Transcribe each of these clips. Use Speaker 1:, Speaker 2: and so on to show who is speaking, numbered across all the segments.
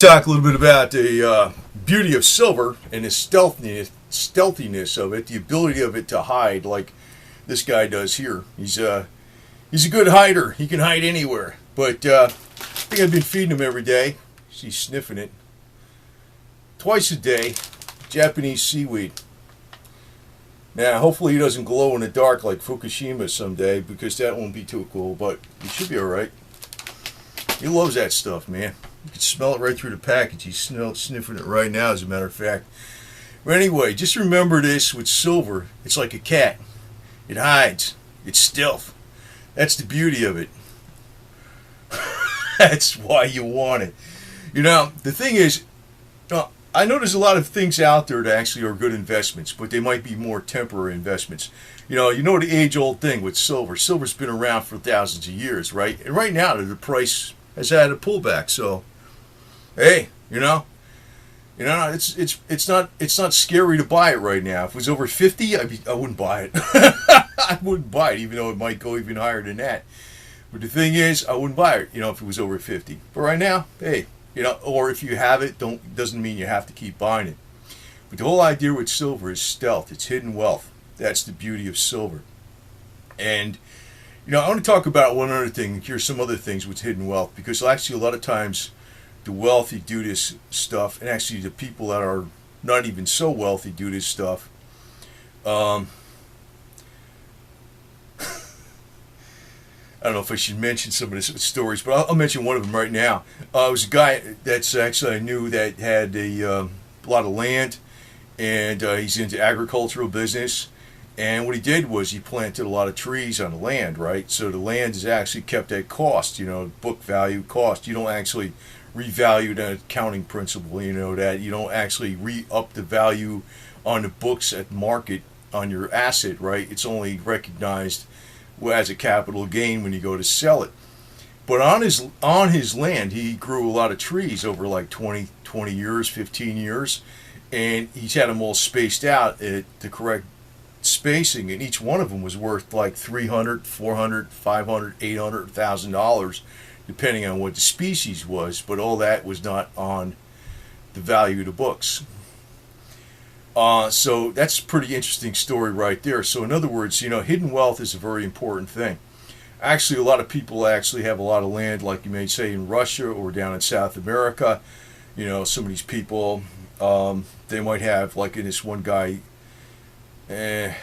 Speaker 1: Talk a little bit about the beauty of silver and the stealthiness of it, the ability of it to hide, like this guy does here. He's a good hider. He can hide anywhere. But I think I've been feeding him every day. He's sniffing it twice a day. Japanese seaweed. Now, hopefully he doesn't glow in the dark like Fukushima someday, because that won't be too cool. But he should be all right. He loves that stuff, man. You can smell it right through the package. He's sniffing it right now, as a matter of fact. But anyway, just remember this with silver. It's like a cat. It hides. It's stealth. That's the beauty of it. That's why you want it. You know, the thing is, I know there's a lot of things out there that actually are good investments, but they might be more temporary investments. You know the age-old thing with silver. Silver's been around for thousands of years, right? And right now, the price has had a pullback. So, hey, it's not scary to buy it right now. If it was over 50, I wouldn't buy it. I wouldn't buy it, even though it might go even higher than that. But the thing is, I wouldn't buy it, if it was over 50. But right now, hey, or if you have it, doesn't mean you have to keep buying it. But the whole idea with silver is stealth. It's hidden wealth. That's the beauty of silver. And I want to talk about one other thing. Here's some other things with hidden wealth, because actually a lot of times the wealthy do this stuff, and actually the people that are not even so wealthy do this stuff. I don't know if I should mention some of the stories, but I'll mention one of them right now. It was a guy that's actually I knew that had a lot of land, and he's into agricultural business. And what he did was he planted a lot of trees on the land, right? So the land is actually kept at cost, book value cost. You don't actually revalue the accounting principle, that you don't actually re-up the value on the books at market on your asset, right? It's only recognized as a capital gain when you go to sell it. But on his land, he grew a lot of trees over like 20 years, 15 years, and he's had them all spaced out at the correct spacing, and each one of them was worth like $300, $400, $500, $800, $1,000, depending on what the species was. But all that was not on the value of the books. So that's a pretty interesting story right there. So in other words, hidden wealth is a very important thing. Actually, a lot of people actually have a lot of land, like you may say in Russia or down in South America. Some of these people, they might have, like in this one guy, I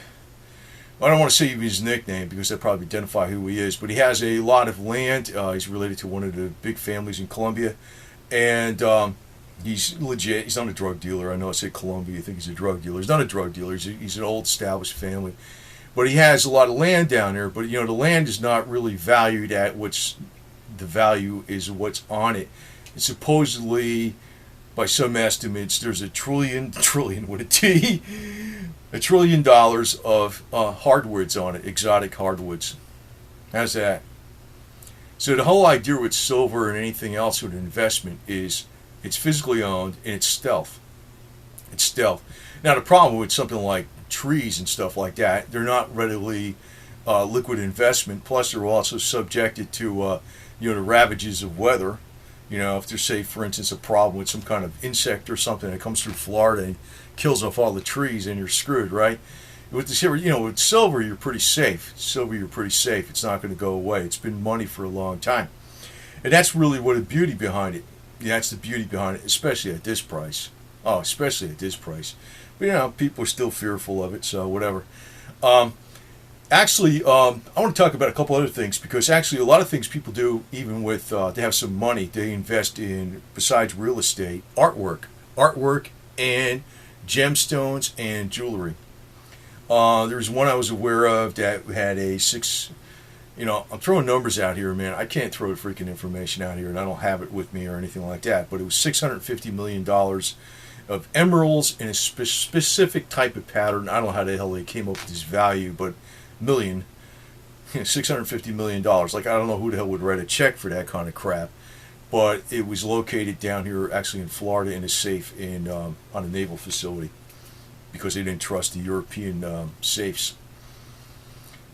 Speaker 1: don't want to say even his nickname because that probably identify who he is, but he has a lot of land. He's related to one of the big families in Colombia, and he's legit. He's not a drug dealer. I know I said Colombia, you think he's a drug dealer. He's not a drug dealer. He's an old established family, but he has a lot of land down there. But the land is not really valued at what's the value is what's on it. It's supposedly, by some estimates, there's a trillion with a T, $1 trillion of hardwoods on it, exotic hardwoods. How's that? So the whole idea with silver and anything else with investment is it's physically owned and it's stealth. It's stealth. Now the problem with something like trees and stuff like that, they're not readily liquid investment. Plus they're also subjected to the ravages of weather. If there's, say, for instance, a problem with some kind of insect or something that comes through Florida and kills off all the trees, and you're screwed, right? With the silver, with silver, you're pretty safe. It's not going to go away. It's been money for a long time, and that's really what the beauty behind it. That's the beauty behind it, especially at this price. Oh, especially at this price. But people are still fearful of it, so whatever. Actually, I want to talk about a couple other things, because actually a lot of things people do, even with they have some money, they invest in, besides real estate, artwork and gemstones and jewelry. There's one I was aware of that had a I'm throwing numbers out here, man. I can't throw freaking information out here, and I don't have it with me or anything like that, but it was $650 million of emeralds in a specific type of pattern. I don't know how the hell they came up with this value, but $650 million. Like, I don't know who the hell would write a check for that kind of crap, but it was located down here, actually in Florida, in a safe on a naval facility, because they didn't trust the European safes.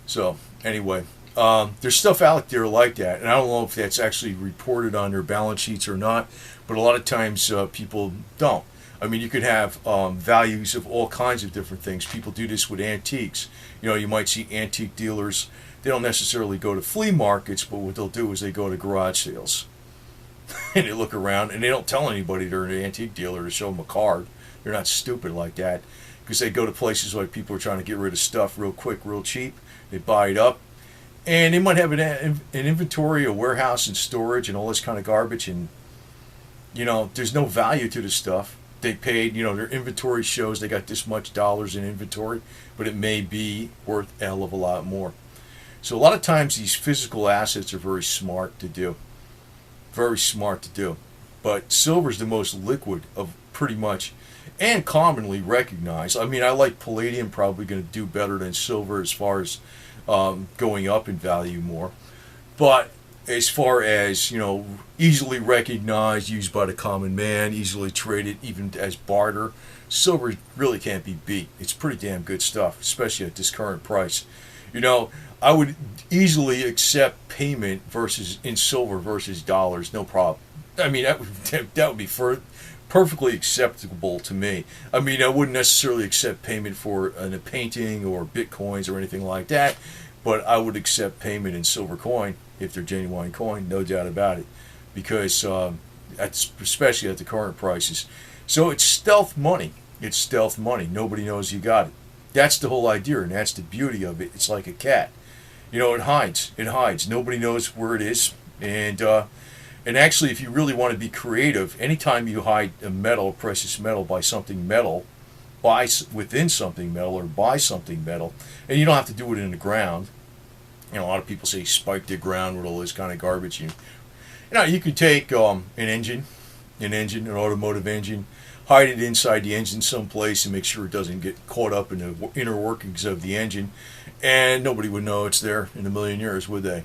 Speaker 1: So anyway, There's stuff out there like that, and I don't know if that's actually reported on their balance sheets or not, but a lot of times people don't. I mean, you could have values of all kinds of different things. People do this with antiques. You know, you might see antique dealers. They don't necessarily go to flea markets, but what they'll do is they go to garage sales. And they look around, and they don't tell anybody they're an antique dealer to show them a card. They're not stupid like that, because they go to places like people are trying to get rid of stuff real quick, real cheap. They buy it up, and they might have an inventory, a warehouse, and storage, and all this kind of garbage. And you know, there's no value to the stuff. They paid, you know, their inventory shows they got this much dollars in inventory, but it may be worth a hell of a lot more. So a lot of times these physical assets are very smart to do. Very smart to do. But silver's the most liquid of pretty much, and commonly recognized. I mean, I like palladium, probably going to do better than silver as far as going up in value more. But as far as, you know, easily recognized, used by the common man, easily traded even as barter, silver really can't be beat. It's pretty damn good stuff, especially at this current price. You know, I would easily accept payment versus in silver versus dollars, no problem. I mean, that would be perfectly acceptable to me. I mean, I wouldn't necessarily accept payment for a painting or bitcoins or anything like that, but I would accept payment in silver coin if they're genuine coin, no doubt about it, because especially at the current prices. So it's stealth money. It's stealth money. Nobody knows you got it. That's the whole idea, and that's the beauty of it. It's like a cat. You know, it hides. It hides. Nobody knows where it is. And actually, if you really want to be creative, anytime you hide a metal, precious metal, by something metal, buy within something metal or buy something metal, and you don't have to do it in the ground. You know, a lot of people say spike the ground with all this kind of garbage. You know, you can take an engine, an automotive engine, hide it inside the engine someplace and make sure it doesn't get caught up in the inner workings of the engine, and nobody would know it's there in a million years, would they?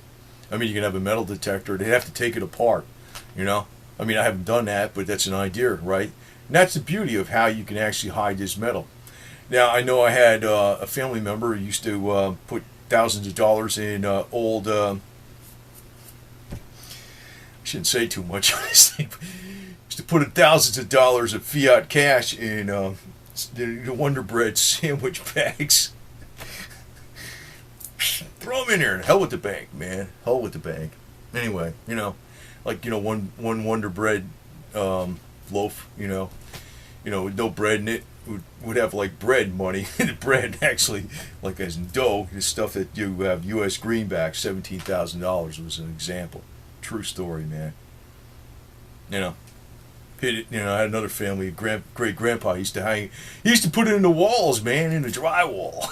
Speaker 1: I mean, you can have a metal detector. They'd have to take it apart, you know? I mean, I haven't done that, but that's an idea, right? And that's the beauty of how you can actually hide this metal. Now, I know I had a family member who used to put thousands of dollars in old... I shouldn't say too much on this thing, but used to put thousands of dollars of fiat cash in the Wonder Bread sandwich bags. Throw them in there. Hell with the bank, man. Hell with the bank. Anyway, you know, like, you know, one Wonder Bread loaf, you know, with no bread in it, would have like bread money. The bread actually, like as in dough, the stuff that you have U.S. greenbacks, $17,000 was an example. True story, man. You know, hit it. You know, I had another family, great grandpa used to put it in the walls, man, in the drywall.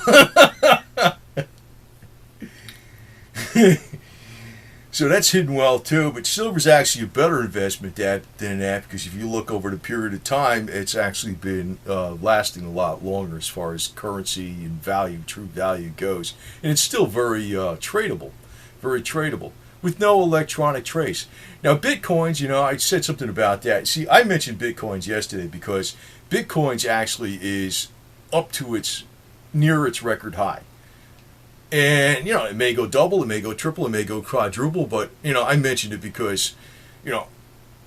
Speaker 1: So that's hidden wealth too, but silver's actually a better investment than that, because if you look over the period of time, it's actually been lasting a lot longer as far as currency and value, true value goes, and it's still very tradable, with no electronic trace. Now, bitcoins, you know, I said something about that. See, I mentioned bitcoins yesterday because bitcoins actually is up to near its record high. And, you know, it may go double, it may go triple, it may go quadruple, but, you know, I mentioned it because, you know,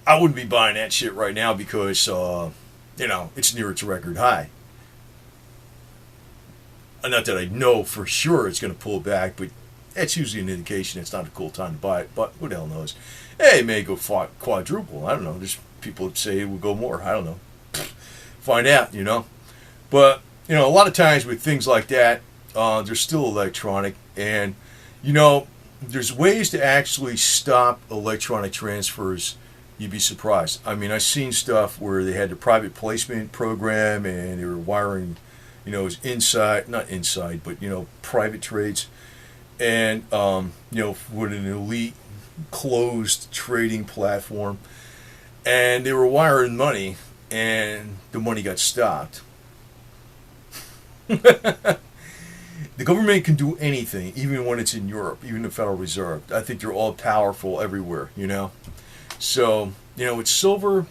Speaker 1: I wouldn't be buying that shit right now because, you know, it's near its record high. Not that I know for sure it's going to pull back, but that's usually an indication it's not a cool time to buy it, but who the hell knows? Hey, it may go quadruple, I don't know, there's people that say it will go more, I don't know. Find out, you know. But, you know, a lot of times with things like that, they're still electronic, and you know, there's ways to actually stop electronic transfers. You'd be surprised. I mean, I've seen stuff where they had the private placement program and they were wiring, you know, it was not inside, but, you know, private trades, and you know, with an elite closed trading platform, and they were wiring money, and the money got stopped. The government can do anything, even when it's in Europe, even the Federal Reserve. I think they're all powerful everywhere, you know. So, you know, with silver,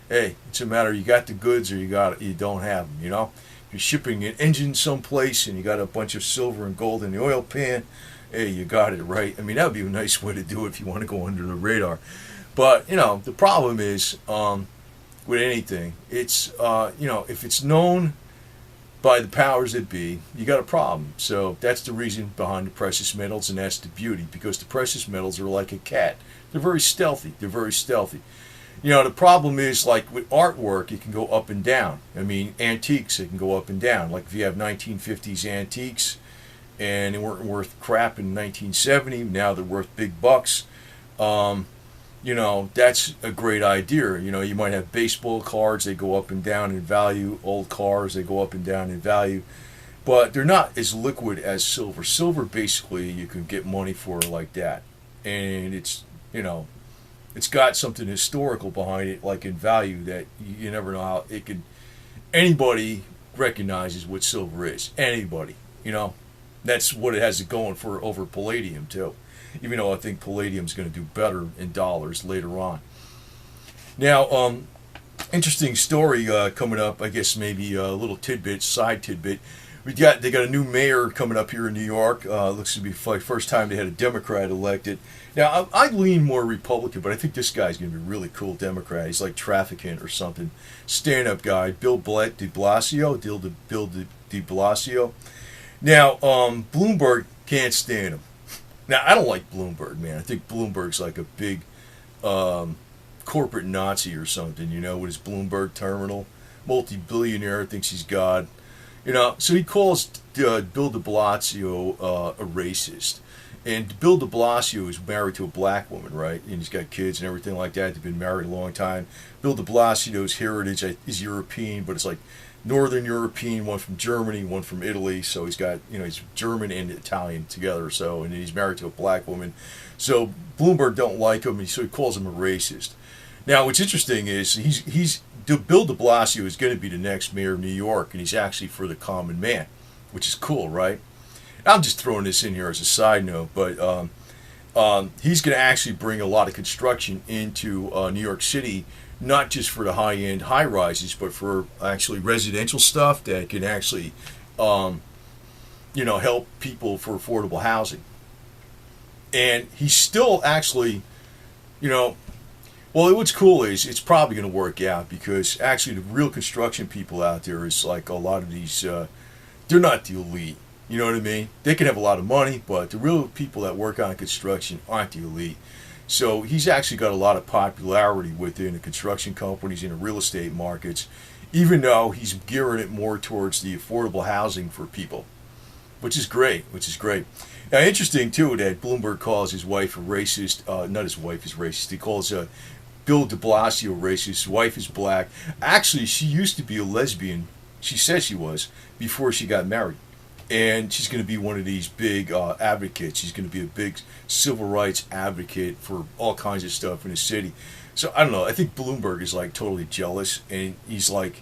Speaker 1: hey, it's a matter, you got the goods or you don't have them, you know. If you're shipping an engine someplace and you got a bunch of silver and gold in the oil pan, hey, you got it, right? I mean, that would be a nice way to do it if you want to go under the radar. But, the problem is, with anything, it's, if it's known by the powers that be, you got a problem. So that's the reason behind the precious metals, and that's the beauty, because the precious metals are like a cat. They're very stealthy. They're very stealthy. The problem is, like with artwork, it can go up and down. I mean, antiques, it can go up and down. Like if you have 1950s antiques and they weren't worth crap in 1970, now they're worth big bucks. That's a great idea. You might have baseball cards, they go up and down in value. Old cars, they go up and down in value. But they're not as liquid as silver. Silver, basically, you can get money for like that. And it's got something historical behind it, like in value, that you never know how it can. Anybody recognizes what silver is. Anybody, That's what it has it going for over palladium, too. Even though I think palladium's going to do better in dollars later on. Now, interesting story coming up. I guess maybe a little tidbit, side tidbit. They got a new mayor coming up here in New York. Looks to be like first time they had a Democrat elected. Now, I lean more Republican, but I think this guy's going to be a really cool Democrat. He's like Trafficant or something. Stand-up guy, DeBlasio. Bill DeBlasio. Now, Bloomberg can't stand him. Now, I don't like Bloomberg, man. I think Bloomberg's like a big corporate Nazi or something, with his Bloomberg terminal. Multi-billionaire, thinks he's God. So he calls Bill DeBlasio a racist. And Bill DeBlasio is married to a black woman, right? And he's got kids and everything like that. They've been married a long time. Bill DeBlasio's heritage is European, but it's like Northern European, one from Germany, one from Italy. So he's got, he's German and Italian together. So, and he's married to a black woman. So Bloomberg don't like him, and so he calls him a racist. Now, what's interesting is Bill de Blasio is going to be the next mayor of New York, and he's actually for the common man, which is cool, right? I'm just throwing this in here as a side note, but he's going to actually bring a lot of construction into New York City, not just for the high-end high-rises, but for actually residential stuff that can actually, help people for affordable housing. And he's still actually, well, what's cool is it's probably going to work out, because actually the real construction people out there is like a lot of these, they're not the elite. You know what I mean? They can have a lot of money, but the real people that work on construction aren't the elite. So he's actually got a lot of popularity within the construction companies and the real estate markets, even though he's gearing it more towards the affordable housing for people, which is great, Now, interesting, too, that Bloomberg calls his wife a racist. Not his wife is racist. He calls Bill de Blasio racist. His wife is black. Actually, she used to be a lesbian. She says she was before she got married. And she's going to be one of these big advocates. She's going to be a big civil rights advocate for all kinds of stuff in the city. So, I don't know. I think Bloomberg is like totally jealous. And he's like,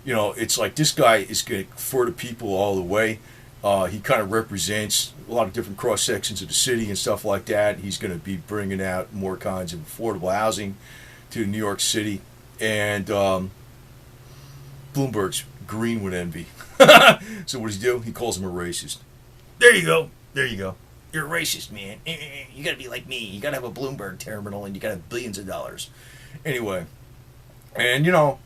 Speaker 1: it's like this guy is going to for the people all the way. He kind of represents a lot of different cross sections of the city and stuff like that. He's going to be bringing out more kinds of affordable housing to New York City. And Bloomberg's green with envy. So what does he do? He calls him a racist. There you go. You're a racist, man. You got to be like me. You got to have a Bloomberg terminal, and you got to have billions of dollars. Anyway, and I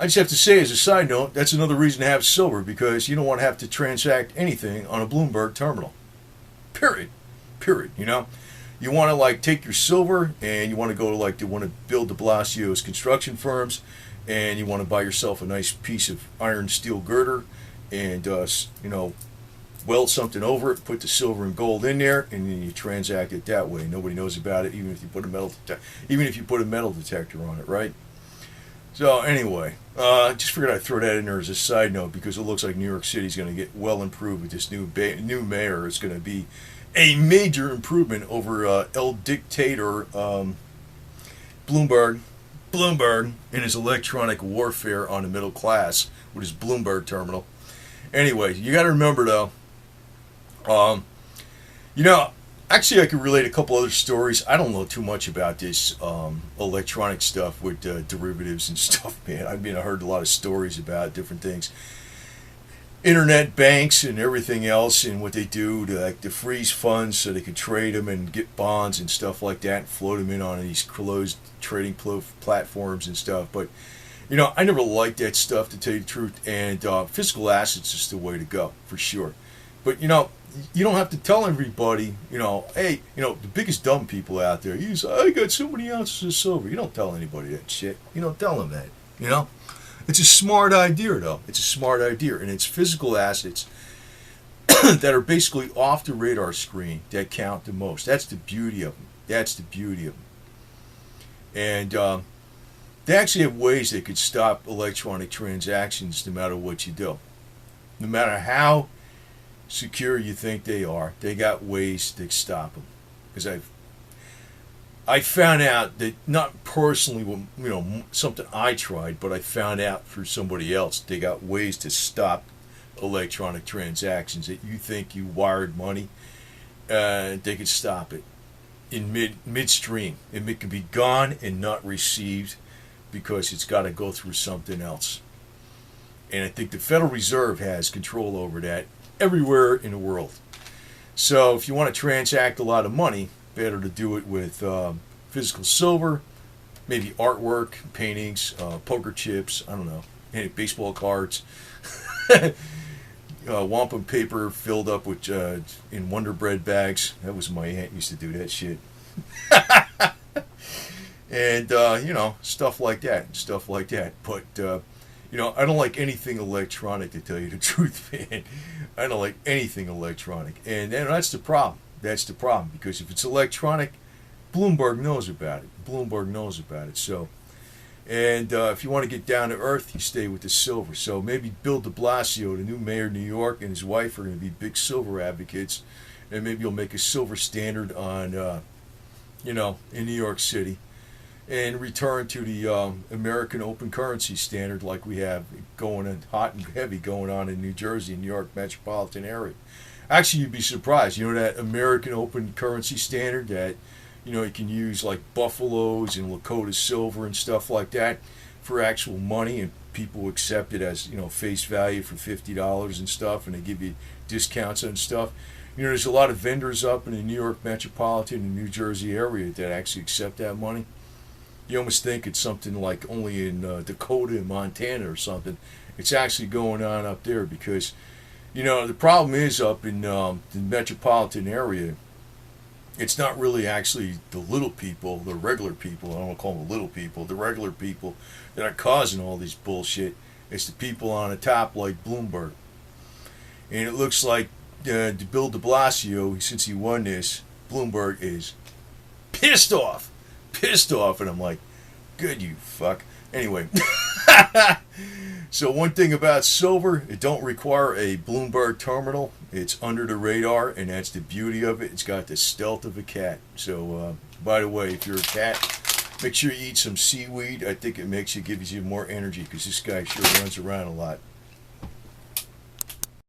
Speaker 1: just have to say, as a side note, that's another reason to have silver, because you don't want to have to transact anything on a Bloomberg terminal. Period. You want to like take your silver, and you want to go to like the one of Bill de Blasio's construction firms, and you want to buy yourself a nice piece of iron steel girder, and weld something over it, put the silver and gold in there, and then you transact it that way. Nobody knows about it, even if you put a metal detector on it, right? So anyway, just figured I'd throw that in there as a side note, because it looks like New York City is going to get well improved with this new mayor. It's going to be a major improvement over El Dictator Bloomberg in his electronic warfare on the middle class with his Bloomberg terminal. Anyway, you got to remember though, actually I could relate a couple other stories. I don't know too much about this electronic stuff with derivatives and stuff, man. I heard a lot of stories about different things. internet banks and everything else, and what they do to freeze funds so they can trade them and get bonds and stuff like that and float them in on these closed trading platforms and stuff. But I never liked that stuff, to tell you the truth, and physical assets is the way to go for sure. But you don't have to tell everybody, hey, the biggest dumb people out there, you say, I got so many ounces of silver. You don't tell anybody that shit. You don't tell them that, It's a smart idea, though. It's a smart idea, and it's physical assets that are basically off the radar screen that count the most. That's the beauty of them. That's the beauty of them. And they actually have ways they could stop electronic transactions no matter what you do. No matter how secure you think they are, they got ways to stop them. Because I found out that, not personally, something I tried, but I found out through somebody else, they got ways to stop electronic transactions that you think you wired money. They could stop it in midstream. It can be gone and not received because it's got to go through something else. And I think the Federal Reserve has control over that everywhere in the world. So if you want to transact a lot of money, better to do it with physical silver, maybe artwork, paintings, poker chips, I don't know, baseball cards, wampum paper filled up with in Wonder Bread bags. That was my aunt used to do that shit. And stuff like that. But I don't like anything electronic, to tell you the truth, man. I don't like anything electronic, and that's the problem. That's the problem, because if it's electronic, Bloomberg knows about it. So, and if you want to get down to earth, you stay with the silver. So maybe Bill DeBlasio, the new mayor of New York, and his wife are going to be big silver advocates, and maybe you'll make a silver standard on, in New York City, and return to the American open currency standard like we have going on, hot and heavy going on in New Jersey, New York metropolitan area. Actually, you'd be surprised. That American open currency standard that, you can use like buffaloes and Lakota silver and stuff like that for actual money, and people accept it as, face value for $50 and stuff, and they give you discounts and stuff. There's a lot of vendors up in the New York metropolitan and New Jersey area that actually accept that money. You almost think it's something like only in Dakota and Montana or something. It's actually going on up there because, the problem is up in the metropolitan area, it's not really actually the little people, the regular people, I don't want to call them the little people, the regular people that are causing all this bullshit. It's the people on the top like Bloomberg. And it looks like Bill DeBlasio, since he won this, Bloomberg is pissed off. And I'm like, good, you fuck. Anyway, so one thing about silver, it don't require a Bloomberg terminal. It's under the radar, and that's the beauty of it. It's got the stealth of a cat. So, by the way, if you're a cat, make sure you eat some seaweed. I think it gives you more energy, because this guy sure runs around a lot.